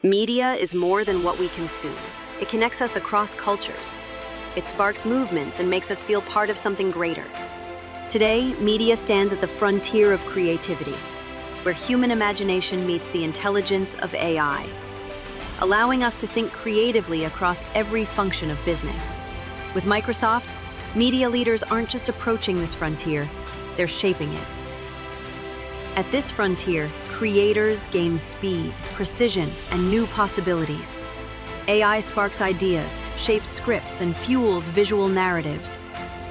Media is more than what we consume. It connects us across cultures. It sparks movements and makes us feel part of something greater. Today, media stands at the frontier of creativity, where human imagination meets the intelligence of AI, allowing us to think creatively across every function of business. With Microsoft, media leaders aren't just approaching this frontier, they're shaping it. At this frontier, creators gain speed, precision, and new possibilities. AI sparks ideas, shapes scripts, and fuels visual narratives.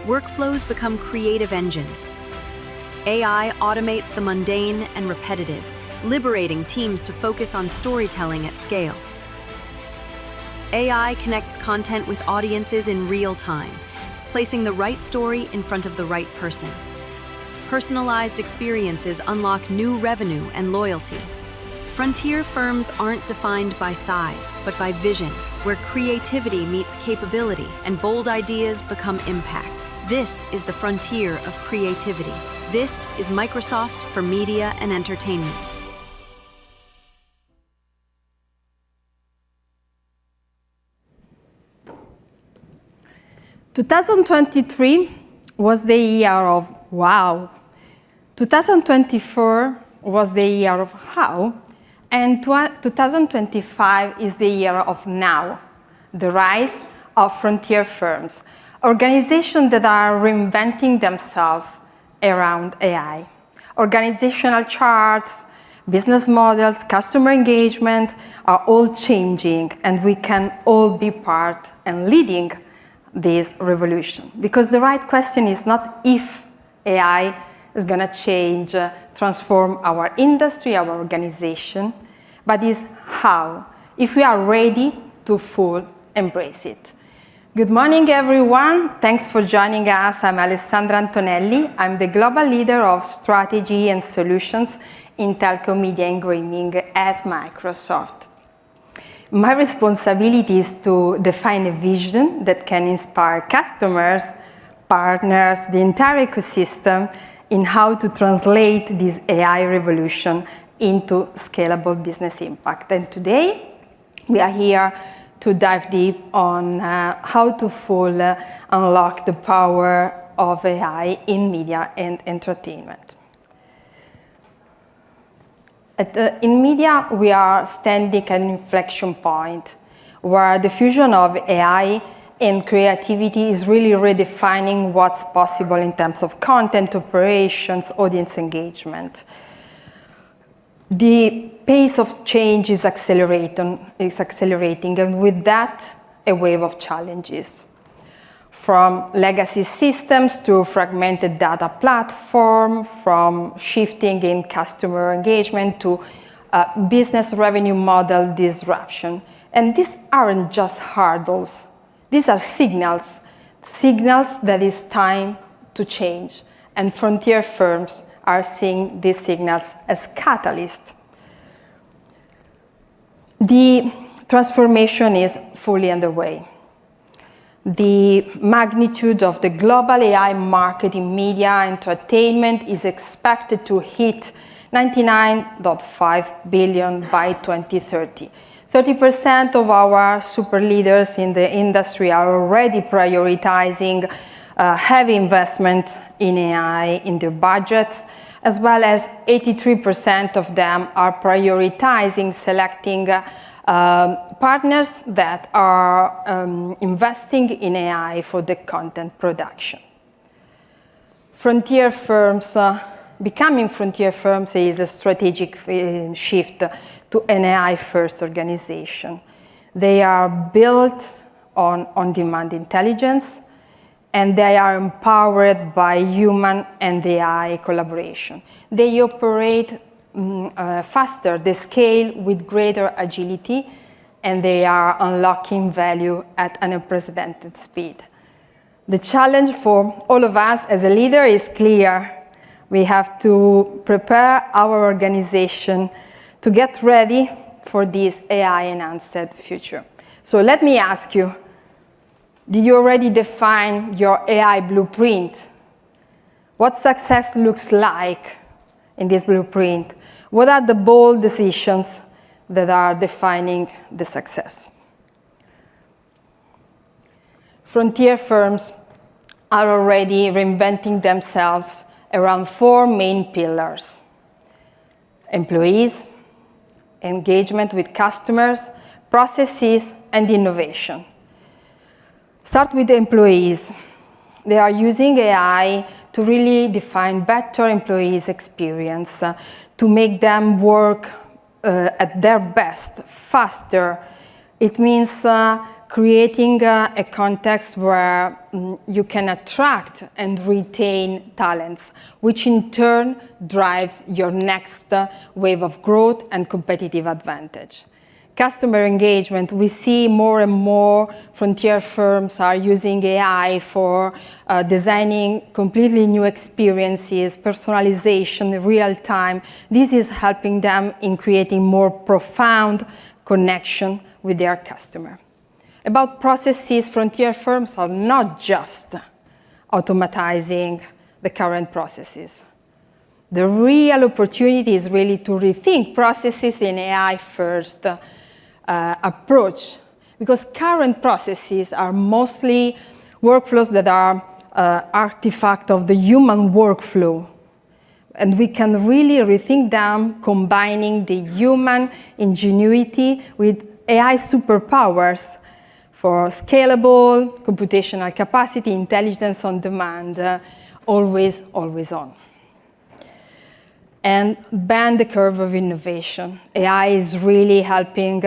Workflows become creative engines. AI automates the mundane and repetitive, liberating teams to focus on storytelling at scale. AI connects content with audiences in real time, placing the right story in front of the right person. Personalized experiences unlock new revenue and loyalty. Frontier firms aren't defined by size, but by vision, where creativity meets capability and bold ideas become impact. This is the frontier of creativity. This is Microsoft for media and entertainment. "2023 was the year of wow. 2024 was the year of how. And 2025 is the year of now, the rise of frontier firms, organizations that are reinventing themselves around AI. Organizational charts, business models, customer engagement are all changing, and we can all be part and leading this revolution. Because the right question is not if AI is going to change, transform our industry, our organization, but is how, if we are ready to fully embrace it. Good morning, everyone. Thanks for joining us. I'm Alessandra Antonelli. I'm the Global Leader of Strategy and Solutions in Telco, Media and Gaming at Microsoft. My responsibility is to define a vision that can inspire customers, partners, the entire ecosystem in how to translate this AI revolution into scalable business impact. And today, we are here to dive deep on how to fully unlock the power of AI in media and entertainment. In media, we are standing at an inflection point where the fusion of AI and creativity is really redefining what's possible in terms of content, operations, audience engagement. The pace of change is accelerating, and with that, a wave of challenges. From legacy systems to fragmented data platform, from shifting in customer engagement to business revenue model disruption. And these aren't just hurdles. These are signals that it's time to change. And frontier firms are seeing these signals as catalysts. The transformation is fully underway. The magnitude of the global AI market in media and entertainment is expected to hit $99.5 billion by 2030. 30% of our super leaders in the industry are already prioritizing heavy investment in AI in their budgets, as well as 83% of them are prioritizing selecting partners that are investing in AI for the content production. Frontier firms, becoming frontier firms is a strategic shift to an AI-first organization. They are built on on-demand intelligence, and they are empowered by human and AI collaboration. They operate faster, they scale with greater agility, and they are unlocking value at an unprecedented speed. The challenge for all of us as a leader is clear. We have to prepare our organization to get ready for this AI-enhanced future. So let me ask you, did you already define your AI blueprint? What success looks like in this blueprint? What are the bold decisions that are defining the success. Frontier firms are already reinventing themselves around 4 main pillars: employees, engagement with customers, processes, and innovation. Start with the employees. They are using AI to really define better employees' experience, to make them work at their best, faster. It means creating a context where you can attract and retain talents, which in turn drives your next wave of growth and competitive advantage. Customer engagement, we see more and more frontier firms are using AI for designing completely new experiences, personalization, real time. This is helping them in creating more profound connection with their customer. About processes, frontier firms are not just automatizing the current processes. The real opportunity is really to rethink processes in AI-first approach, because current processes are mostly workflows that are artifact of the human workflow. And we can really rethink them, combining the human ingenuity with AI superpowers for scalable computational capacity, intelligence on demand, always on. And bend the curve of innovation. AI is really helping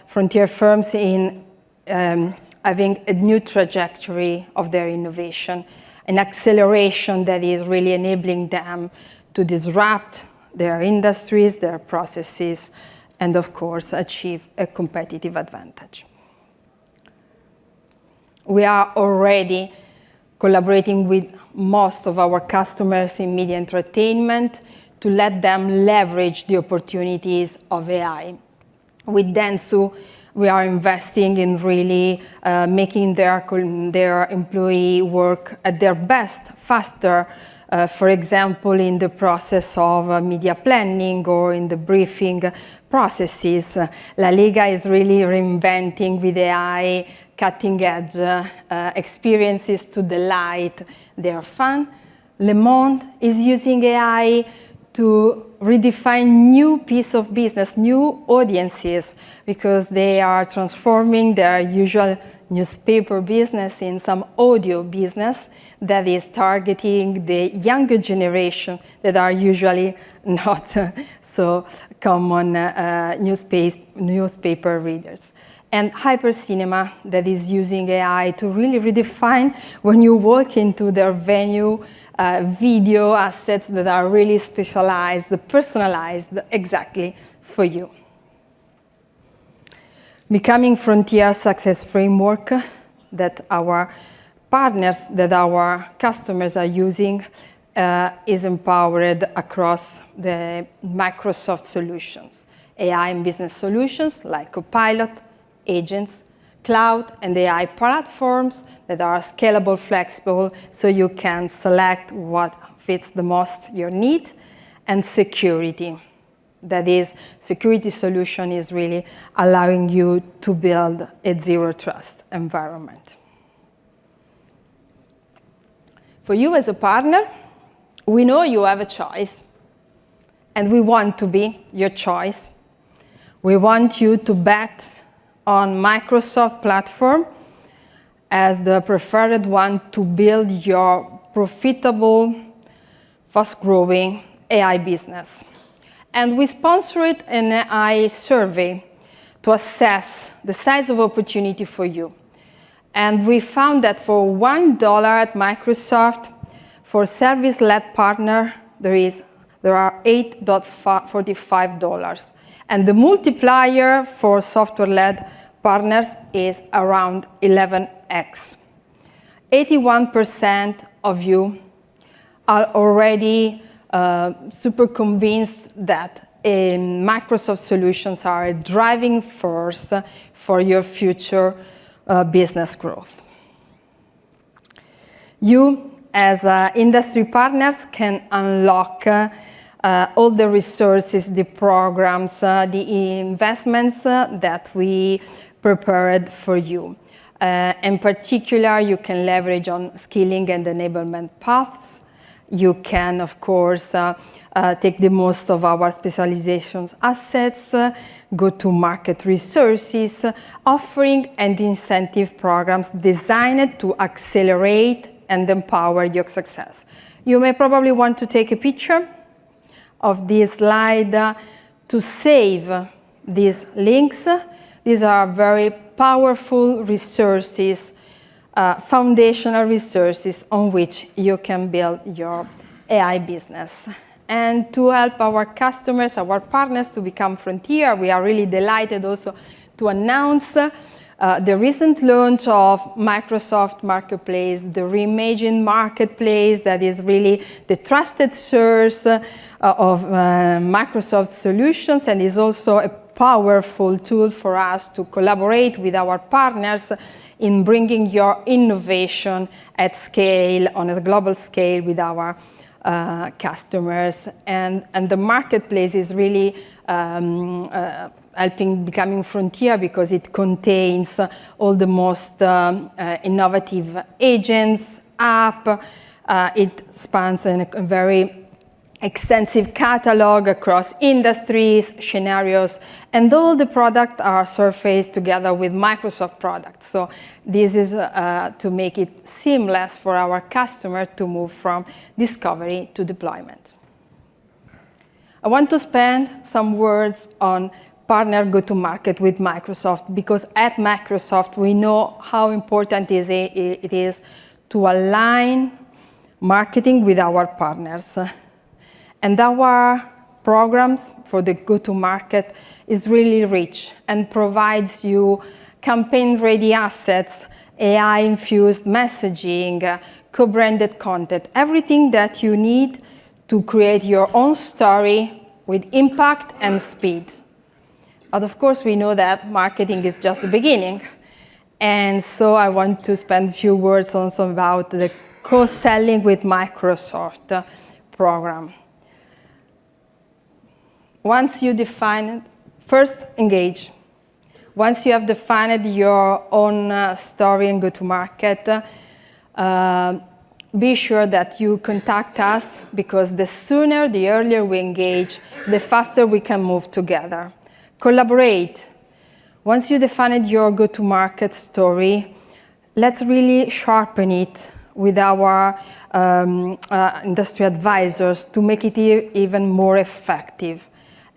frontier firms in having a new trajectory of their innovation, an acceleration that is really enabling them to disrupt their industries, their processes, and of course, achieve a competitive advantage. We are already collaborating with most of our customers in media entertainment to let them leverage the opportunities of AI. With Dentsu, we are investing in really making their employee work at their best, faster, for example, in the process of media planning or in the briefing processes. Liga is really reinventing with AI cutting-edge experiences to delight their fans. Monde is using AI to redefine new piece of business, new audiences, because they are transforming their usual newspaper business in some audio business that is targeting the younger generation that are usually not so common newspaper readers. And Hypercinema that is using AI to really redefine when you walk into their venue, video assets that are really specialized, personalized exactly for you. Becoming Frontier Success Framework that our partners, that our customers are using is empowered across the Microsoft solutions, AI and business solutions like Copilot, agents, cloud and AI platforms that are scalable, flexible, so you can select what fits the most your need, and security. That is, security solution is really allowing you to build a zero trust environment. For you as a partner, we know you have a choice, and we want to be your choice. We want you to bet on Microsoft platform as the preferred one to build your profitable, fast-growing AI business. And we sponsored an AI survey to assess the size of opportunity for you. And we found that for $1 at Microsoft, for service-led partner, there are $8.45. And the multiplier for software-led partners is around 11x. 81% of you are already super convinced that Microsoft solutions are a driving force for your future business growth. You, as industry partners, can unlock all the resources, the programs, the investments that we prepared for you. In particular, you can leverage on skilling and enablement paths. You can, of course, take the most of our specializations assets, go-to-market resources, offering and incentive programs designed to accelerate and empower your success. You may probably want to take a picture of this slide to save these links. These are very powerful resources, foundational resources on which you can build your AI business. And to help our customers, our partners to become frontier, we are really delighted also to announce the recent launch of Microsoft Marketplace, the reimagined marketplace that is really the trusted source of Microsoft solutions and is also a powerful tool for us to collaborate with our partners in bringing your innovation at scale, on a global scale with our customers. And the marketplace is really helping becoming frontier because it contains all the most innovative agents, app. It spans a very extensive catalog across industries, scenarios, and all the products are surfaced together with Microsoft products. So this is to make it seamless for our customer to move from discovery to deployment. I want to spend some words on partner go-to-market with Microsoft, because at Microsoft we know how important it is to align marketing with our partners. And our programs for the go-to-market is really rich and provides you campaign-ready assets, AI-infused messaging, co-branded content, everything that you need to create your own story with impact and speed. But of course, we know that marketing is just the beginning. And so I want to spend a few words also about the co-selling with Microsoft program. Once you define, first engage. Once you have defined your own story and go-to-market, be sure that you contact us, because the sooner, the earlier we engage, the faster we can move together. Collaborate. Once you define your go-to-market story, let's really sharpen it with our industry advisors to make it even more effective.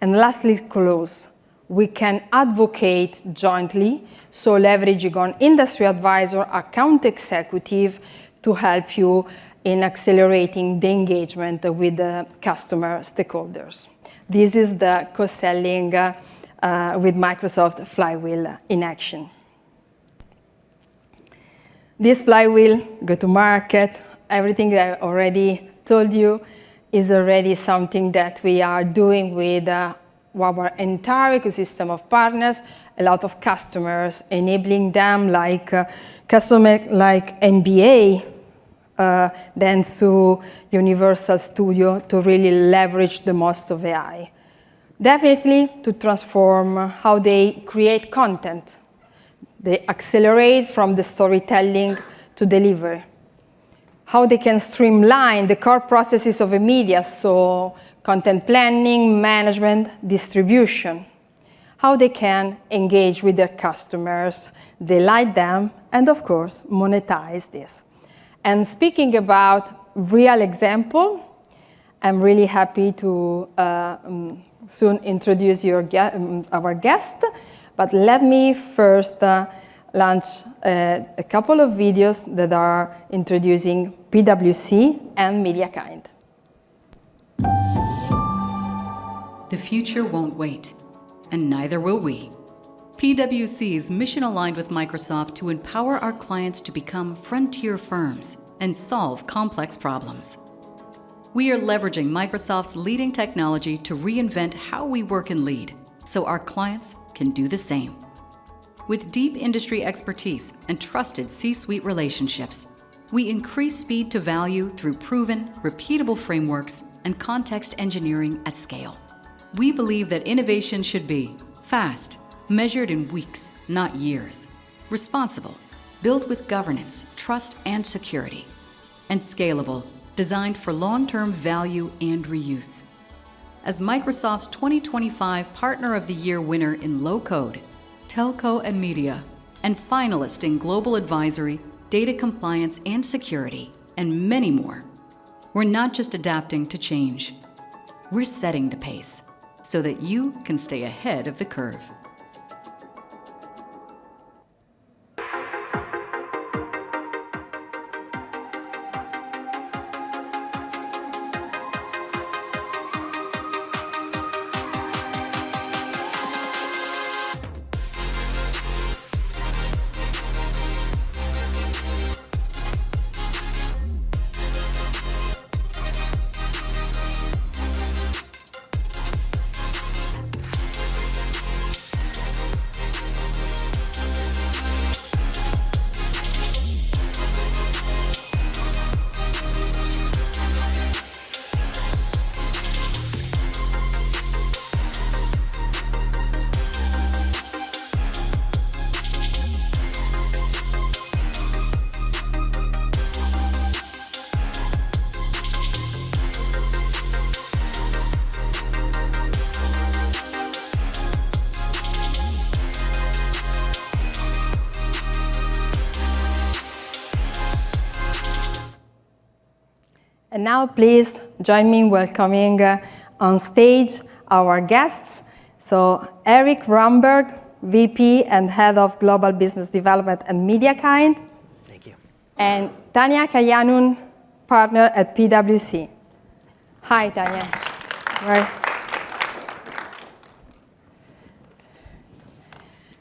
And lastly, close. We can advocate jointly, so leveraging on industry advisor, account executive to help you in accelerating the engagement with the customer stakeholders. This is the co-selling with Microsoft flywheel in action. This flywheel, go-to-market, everything that I already told you is already something that we are doing with our entire ecosystem of partners, a lot of customers, enabling them like customers like NBA, Dentsu, Universal Studio to really leverage the most of AI. Definitely to transform how they create content. They accelerate from the storytelling to delivery. How they can streamline the core processes of a media, so content planning, management, distribution. How they can engage with their customers, delight them, and of course, monetize this. And speaking about real example, I'm really happy to soon introduce our guest, but let me first launch a couple of videos that are introducing PwC and MediaKind. The future won't wait, and neither will we. PwC is mission aligned with Microsoft to empower our clients to become frontier firms and solve complex problems. We are leveraging Microsoft's leading technology to reinvent how we work and lead, so our clients can do the same. With deep industry expertise and trusted C-suite relationships, we increase speed to value through proven, repeatable frameworks and context engineering at scale. We believe that innovation should be fast, measured in weeks, not years, responsible, built with governance, trust, and security, and scalable, designed for long-term value and reuse. As Microsoft's 2025 Partner of the Year winner in low-code, telco and media, and finalist in global advisory, data compliance and security, and many more, we're not just adapting to change. We're setting the pace so that you can stay ahead of the curve. And now please join me in welcoming on stage our guests. So Erik Ramberg, VP and Head of Global Business Development at MediaKind. Thank you. And Tanya Khaiyanun, Partner at PwC. Hi, Tanya. Right.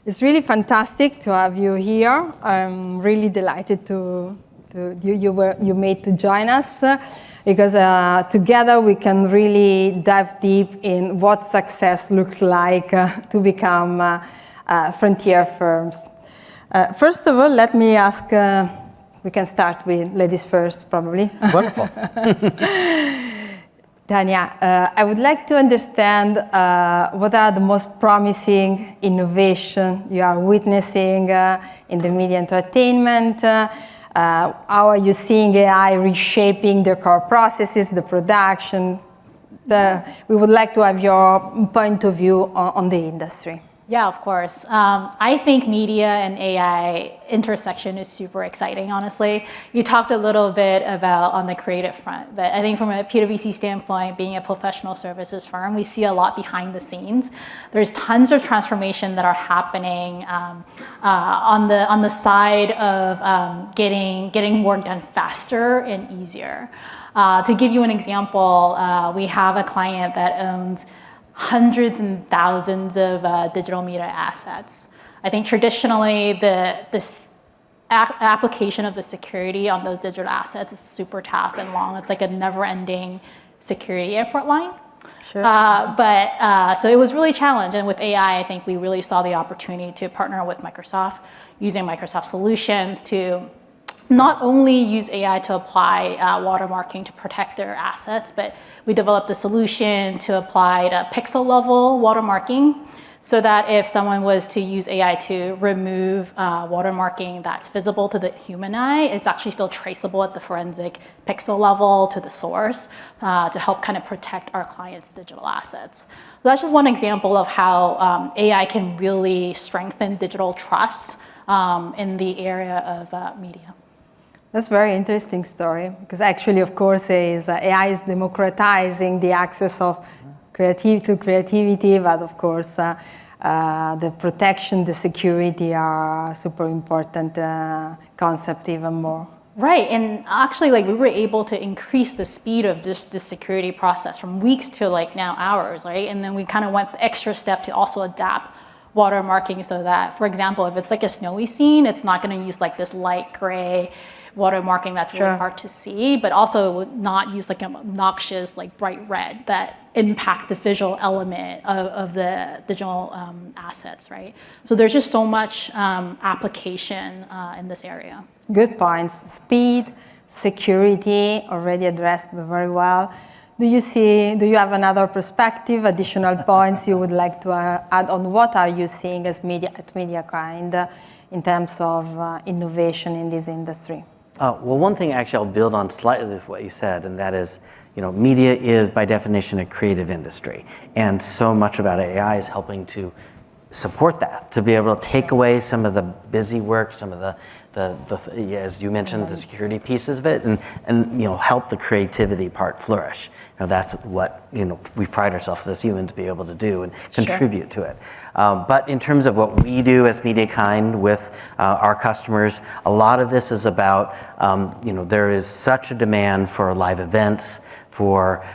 It's really fantastic to have you here. I'm really delighted you made to join us because together we can really dive deep in what success looks like to become frontier firms. First of all, let me ask, we can start with ladies first, probably. Wonderful. Tanya, I would like to understand what are the most promising innovation you are witnessing in the media entertainment. How are you seeing AI reshaping the core processes, the production? We would like to have your point of view on the industry. Yeah, of course. I think media and AI intersection is super exciting, honestly. You talked a little bit about on the creative front, but I think from a PwC standpoint, being a professional services firm, we see a lot behind the scenes. There's tons of transformation that are happening on the side of getting work done faster and easier. To give you an example, we have a client that owns hundreds and thousands of digital media assets. I think traditionally this application of the security on those digital assets is super tough and long. It's like a never-ending security airport line. Sure. So it was really challenging. And with AI, I think we really saw the opportunity to partner with Microsoft, using Microsoft solutions to not only use AI to apply watermarking to protect their assets, but we developed a solution to apply pixel level watermarking so that if someone was to use AI to remove watermarking that's visible to the human eye, it's actually still traceable at the forensic pixel level to the source to help kind of protect our clients' digital assets. So that's just one example of how AI can really strengthen digital trust in the area of media. That's a very interesting story because actually, of course, AI is democratizing the access of creativity, but of course, the protection, the security are super important concept even more. Right, and actually, like we were able to increase the speed of this security process from weeks to like now hours, right? And then we kind of went the extra step to also adapt watermarking so that, for example, if it's like a snowy scene, it's not going to use like this light gray watermarking that's really hard to see, but also not use like an obnoxious like bright red that impact the visual element of the digital assets, right? So there's just so much application in this area. Good points. Speed, security, already addressed very well. do you have another perspective, additional points you would like to add on what are you seeing as at MediaKind in terms of innovation in this industry? Well, one thing actually I'll build on slightly with what you said, and that is, media is by definition a creative industry, and so much about AI is helping to support that, to be able to take away some of the busy work, some of the as you mentioned, the security pieces of it, and help the creativity part flourish. That's what we pride ourselves as humans to be able to do and contribute to it. But in terms of what we do as MediaKind with our customers, a lot of this is about there is such a demand for live events, for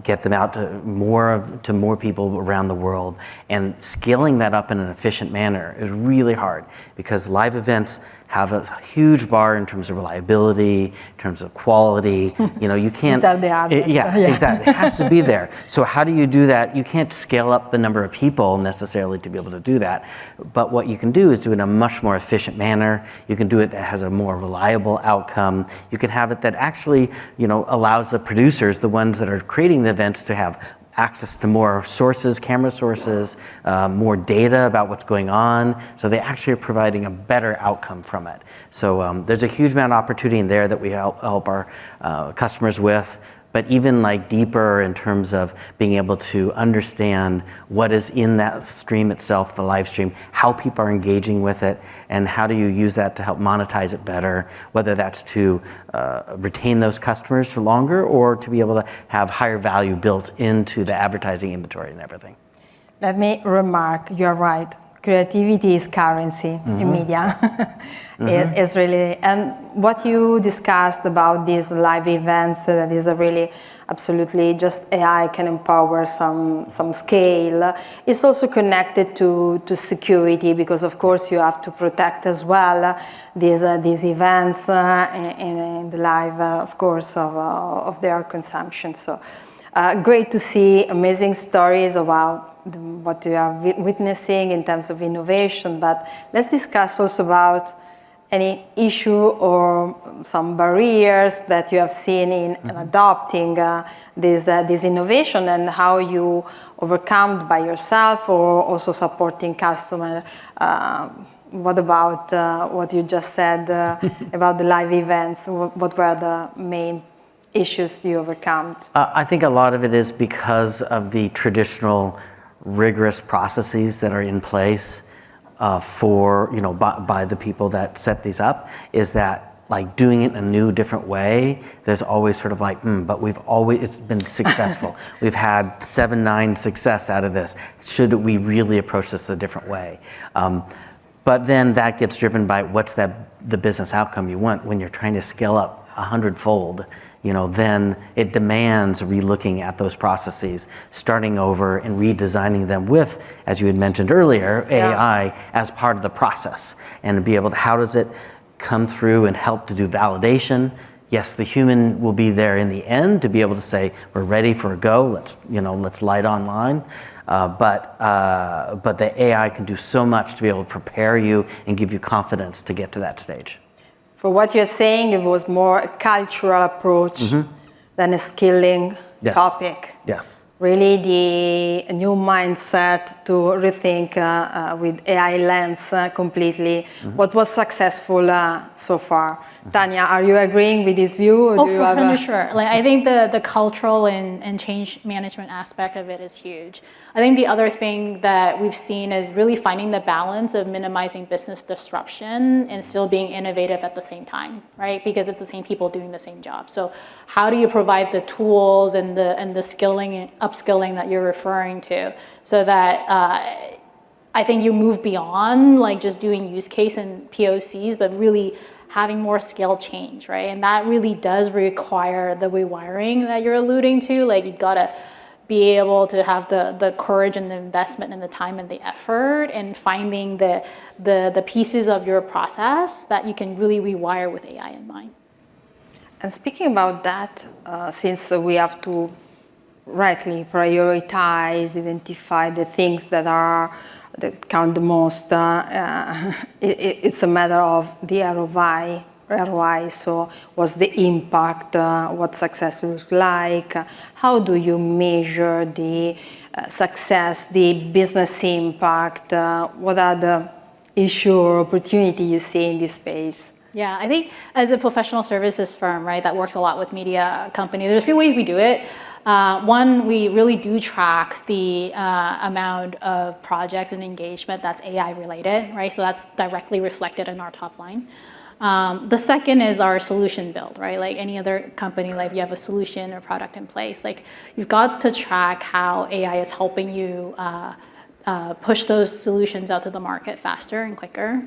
get them out to more people around the world, and scaling that up in an efficient manner is really hard because live events have a huge bar in terms of reliability, in terms of quality. You can't. Exactly. It has to be there. So how do you do that? You can't scale up the number of people necessarily to be able to do that. But what you can do is do it in a much more efficient manner. You can do it that has a more reliable outcome. You can have it that actually, allows the producers, the ones that are creating the events, to have access to more sources, camera sources, more data about what's going on. So they actually are providing a better outcome from it. So there's a huge amount of opportunity in there that we help our customers with. But even deeper in terms of being able to understand what is in that stream itself, the live stream, how people are engaging with it, and how do you use that to help monetize it better, whether that's to retain those customers for longer or to be able to have higher value built into the advertising inventory and everything. Let me remark, you're right. Creativity is currency in media. It is really, and what you discussed about these live events, that is a really absolutely just AI can empower some scale. It's also connected to security because of course you have to protect as well these events and the live, of course, of their consumption. So great to see amazing stories about what you are witnessing in terms of innovation, but let's discuss also about any issue or some barriers that you have seen in adopting this innovation and how you overcome by yourself or also supporting customer. What about what you just said about the live events? What were the main issues you overcome? I think a lot of it is because of the traditional rigorous processes that are in place for by the people that set these up, is that doing it in a new, different way, there's always sort of but it's been successful. We've had 7-9 success out of this. Should we really approach this a different way? But then that gets driven by what's the business outcome you want. When you're trying to scale up 100-fold, then it demands relooking at those processes, starting over and redesigning them with, as you had mentioned earlier, AI as part of the process, and to be able to, how does it come through and help to do validation? Yes, the human will be there in the end to be able to say, we're ready for a go, let's light online. But the AI can do so much to be able to prepare you and give you confidence to get to that stage. For what you're saying, it was more a cultural approach than a skilling topic. Yes. Really a new mindset to rethink with AI lens completely what was successful so far. Tanya, are you agreeing with this view? Or for sure. I think the cultural and change management aspect of it is huge. I think the other thing that we've seen is really finding the balance of minimizing business disruption and still being innovative at the same time, right? Because it's the same people doing the same job. So how do you provide the tools and the skilling and upskilling that you're referring to, so that I think you move beyond just doing use case and POCs, but really having more scale change, right? And that really does require the rewiring that you're alluding to. You gotta be able to have the courage and the investment and the time and the effort and finding the pieces of your process that you can really rewire with AI in mind. And speaking about that, since we have to rightly prioritize, identify the things that count the most, it's a matter of the ROI ROI. So what's the impact, what success looks like, how do you measure the success, the business impact, what are the issue or opportunity you see in this space? Yeah, I think as a professional services firm, right, that works a lot with media company, there's a few ways we do it. One, we really do track the amount of projects and engagement that's AI related, right? So that's directly reflected in our top line. The second is our solution build, right? Like any other company, like you have a solution or product in place, like you've got to track how AI is helping you push those solutions out to the market faster and quicker.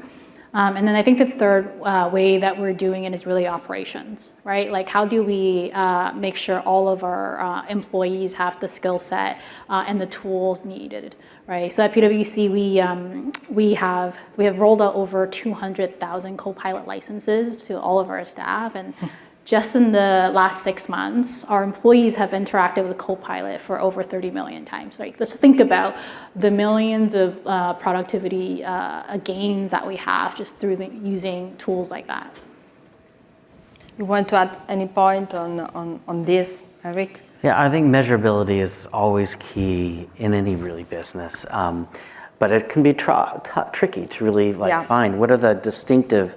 And then I think the third way that we're doing it is really operations, right? Like how do we make sure all of our employees have the skill set and the tools needed, right? So at PwC, we have rolled out over 200,000 Copilot licenses to all of our staff, and just in the last 6 months, our employees have interacted with Copilot for over 30 million times. Like, let's think about the millions of productivity gains that we have just through using tools like that. You want to add any point on this, Erik? Yeah, I think measurability is always key in any really business. But it can be tricky to really find what are the distinctive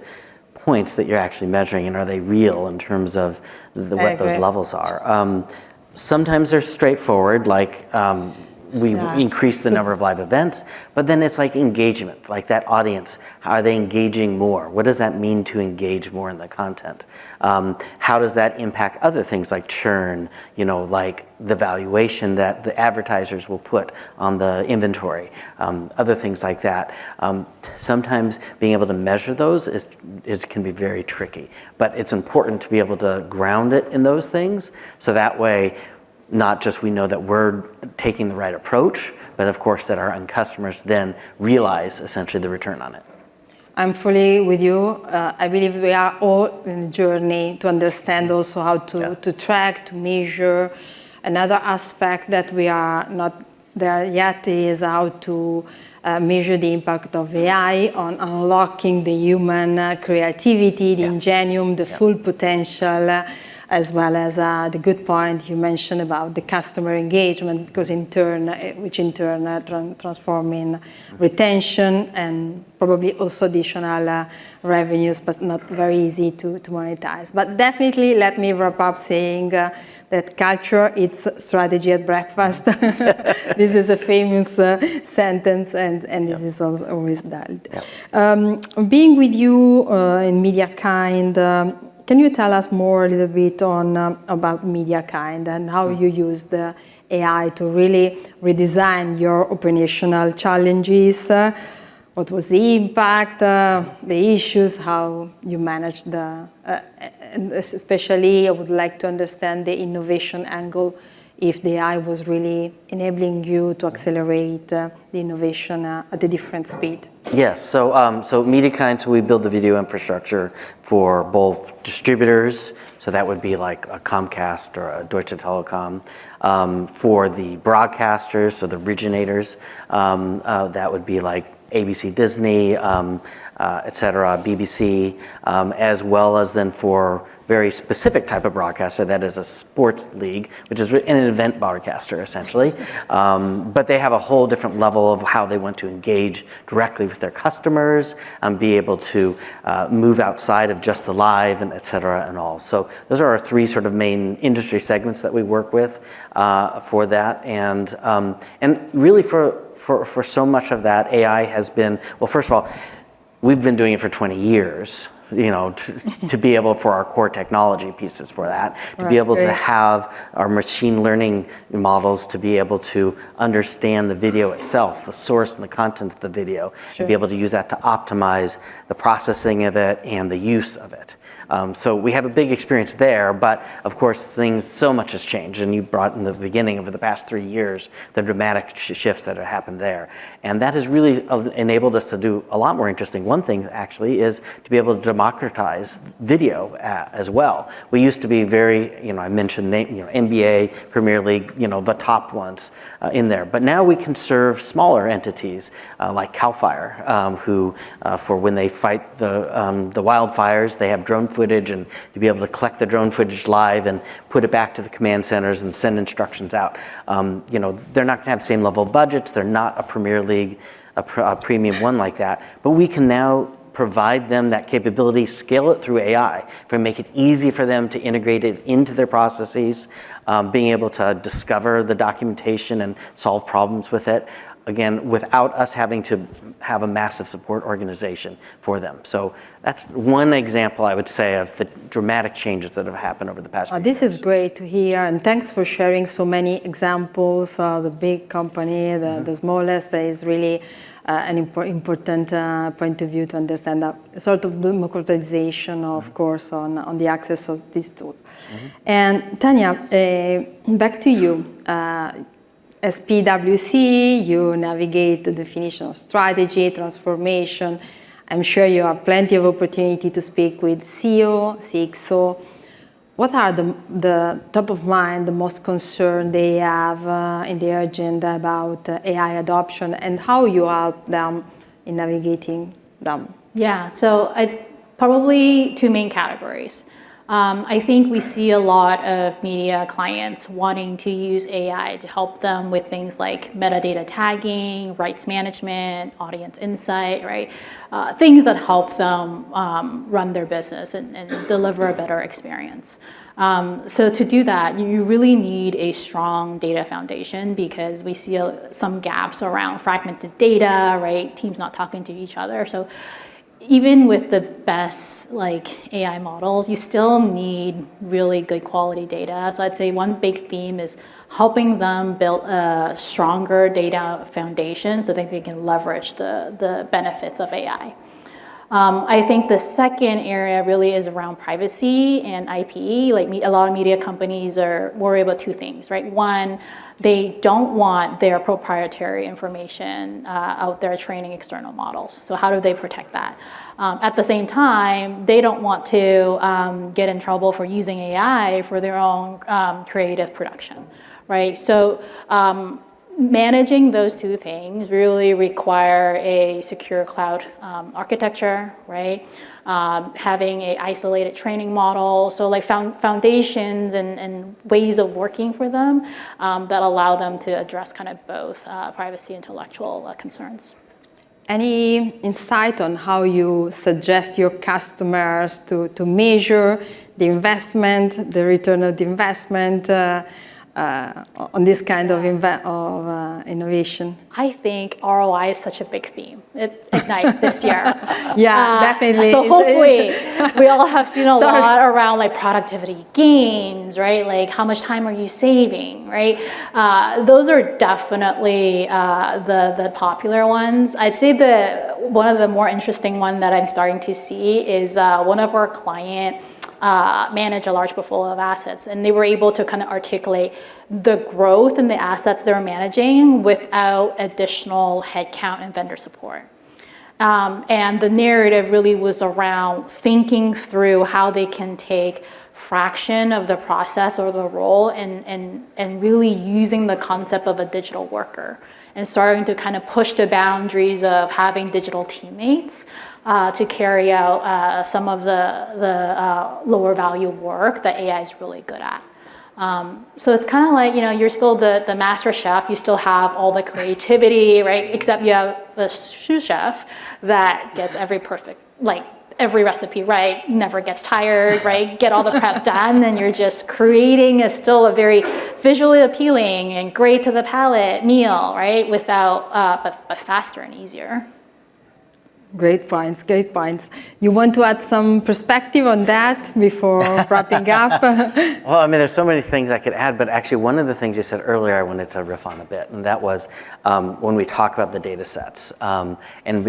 points that you're actually measuring, and are they real in terms of what those levels are. Sometimes they're straightforward, like we increase the number of live events, but then it's like engagement, like that audience. How are they engaging more? What does that mean to engage more in the content? How does that impact other things like churn, like the valuation that the advertisers will put on the inventory, other things like that. Sometimes being able to measure those can be very tricky, but it's important to be able to ground it in those things, so that way not just we know that we're taking the right approach, but of course that our end customers then realize essentially the return on it. I'm fully with you. I believe we are all in a journey to understand also how to track, to measure. Another aspect that we are not there yet is how to measure the impact of AI on unlocking the human creativity, the ingenium, the full potential, as well as the good point you mentioned about the customer engagement, because which in turn transform in retention and probably also additional revenues, but not very easy to monetize. But definitely, let me wrap up saying that culture, it's strategy at breakfast. This is a famous sentence, and this is always that. Being with you in MediaKind, can you tell us more a little bit about MediaKind and how you use the AI to really redesign your operational challenges? What was the impact, the issues, how you managed and especially I would like to understand the innovation angle, if the AI was really enabling you to accelerate the innovation at a different speed. Yes, so MediaKind, so we build the video infrastructure for both distributors, so that would be like a Comcast or a Deutsche Telekom, for the broadcasters, so the originators, that would be like ABC, Disney, et cetera, BBC, as well as then for very specific type of broadcaster, that is a sports league, which is an event broadcaster essentially. But they have a whole different level of how they want to engage directly with their customers, be able to move outside of just the live, and et cetera, and all. So those are our three sort of main industry segments that we work with for that. And really for so much of that, AI has been, well, first of all, we've been doing it for 20 years, to be able, for our core technology pieces for that, to be able to have our machine learning models to be able to understand the video itself, the source and the content of the video, and be able to use that to optimize the processing of it and the use of it. So we have a big experience there, but of course so much has changed, and you brought in the beginning over the past 3 years, the dramatic shifts that have happened there. And that has really enabled us to do a lot more interesting. One thing actually is to be able to democratize video as well. We used to be very, I mentioned NBA, Premier League, the top ones in there, but now we can serve smaller entities like CAL FIRE, who for when they fight the wildfires, they have drone drone footage and to be able to collect the drone footage live and put it back to the command centers and send instructions out. You know, they're not going to have the same level of budgets. They're not a Premier League, a premium one like that. But we can now provide them that capability, scale it through AI, make it easy for them to integrate it into their processes, being able to discover the documentation and solve problems with it. Again, without us having to have a massive support organization for them. So that's one example, I would say, of the dramatic changes that have happened over the past few years. This is great to hear, and thanks for sharing so many examples. The big company, the smallest, that is really an important point of view to understand that sort of democratization, of course, on the access of this tool. And Tanya, back to you. As PwC, you navigate the definition of strategy, transformation. I'm sure you have plenty of opportunity to speak with CEO, CXO. What are the top of mind, the most concern they have in their agenda about AI adoption, and how you help them in navigating them? Yeah, so it's probably two main categories. I think we see a lot of media clients wanting to use AI to help them with things like metadata tagging, rights management, audience insight, right? Things that help them run their business and deliver a better experience. So to do that, you really need a strong data foundation because we see some gaps around fragmented data, right? Teams not talking to each other. So even with the best like AI models, you still need really good quality data. So I'd say one big theme is helping them build a stronger data foundation so that they can leverage the benefits of AI. I think the second area really is around privacy and IP. Like a lot of media companies are worried about two things, right? One, they don't want their proprietary information out there training external models. So how do they protect that? At the same time, they don't want to get in trouble for using AI for their own creative production, right? So managing those two things really require a secure cloud architecture, right? Having an isolated training model, so like foundations and ways of working for them that allow them to address kind of both privacy and intellectual concerns. Any insight on how you suggest your customers to measure the investment, the return of the investment, on this kind of innovation? I think ROI is such a big theme at Ignite this year. Yeah, definitely. So hopefully we all have seen a lot around like productivity gains, right? Like how much time are you saving, right? Those are definitely the popular ones. I'd say one of the more interesting one that I'm starting to see is one of our client manage a large portfolio of assets, and they were able to kind of articulate the growth in the assets they were managing without additional headcount and vendor support. And the narrative really was around thinking through how they can take fraction of the process or the role and really using the concept of a digital worker and starting to kind of push the boundaries of having digital teammates to carry out some of the lower value work that AI is really good at. So it's kind of like, you know, you're still the master chef, you still have all the creativity, right? Except you have the sous chef that gets every recipe right, never gets tired, right? Get all the prep done, and you're just creating still a very visually appealing and great to the palate meal, right? Without, but faster and easier. Great points, great points. You want to add some perspective on that before wrapping up? Well, I mean, there's so many things I could add, but actually one of the things you said earlier I wanted to riff on a bit, and that was when we talk about the data sets. And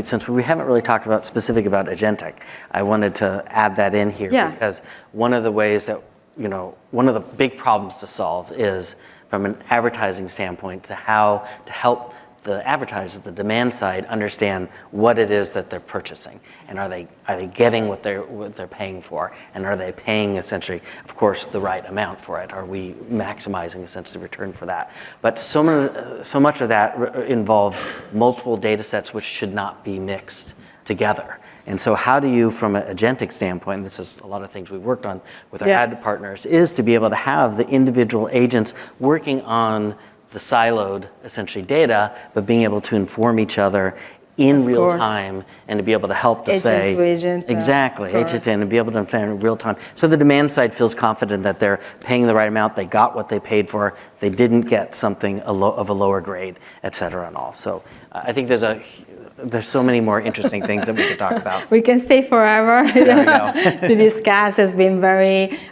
since we haven't really talked about specific about agentic, I wanted to add that in here because one of the ways that, you know, one of the big problems to solve is from an advertising standpoint to how to help the advertisers, the demand side, understand what it is that they're purchasing, and are they getting what they're paying for, and are they paying essentially, of course, the right amount for it? Are we maximizing essentially return for that? But so much of that involves multiple data sets which should not be mixed together. And so how do you, from an agentic standpoint, and this is a lot of things we've worked on with our Yeah. ad partners, is to be able to have the individual agents working on the siloed, essentially, data, but being able to inform each other in Of real course. time and to be able to help to Agent say to agent, exactly correct. agent to, and be able to inform in real time, so the demand side feels confident that they're paying the right amount, they got what they paid for, they didn't get something of a lower grade, et cetera, and all. So I think there's so many more interesting things that we could talk about. We can stay forever to discuss. It's been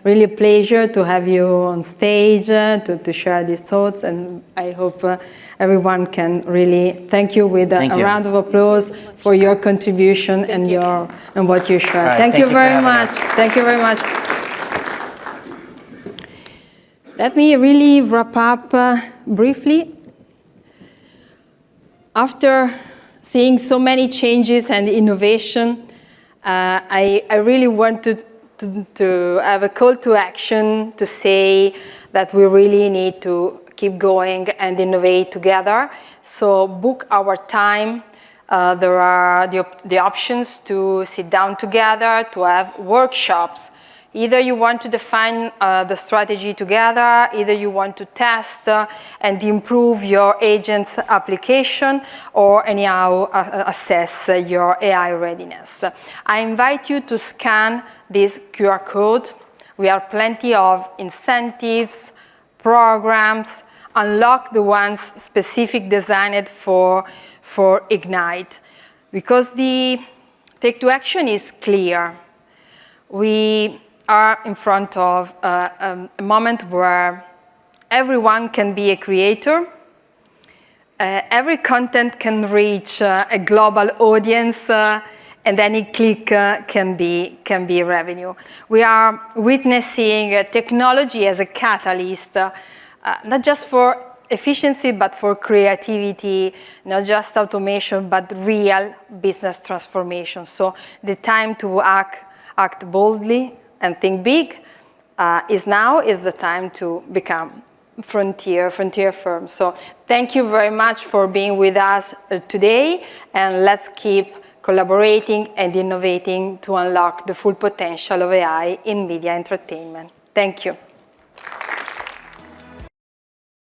really a pleasure to have you on stage to share these thoughts, and I hope everyone can really thank you with a round of applause for your contribution and what you shared. Right, thank you very much. us. Thank you very much. Let me really wrap up briefly. After seeing so many changes and innovation, I really want to have a call to action to say that we really need to keep going and innovate together. So book our time. There are the options to sit down together, to have workshops. Either you want to define the strategy together, either you want to test and improve your agent's application, or anyhow assess your AI readiness. I invite you to scan this QR code. We have plenty of incentives, programs, unlock the ones specific designed for Ignite. Because the take to action is clear. We are in front of a moment where everyone can be a creator. Every content can reach a global audience, and any click can be revenue. We are witnessing technology as a catalyst, not just for efficiency, but for creativity, not just automation, but real business transformation. So the time to act boldly and think big is the time to become frontier firms. So thank you very much for being with us today, and let's keep collaborating and innovating to unlock the full potential of AI in media entertainment. Thank you.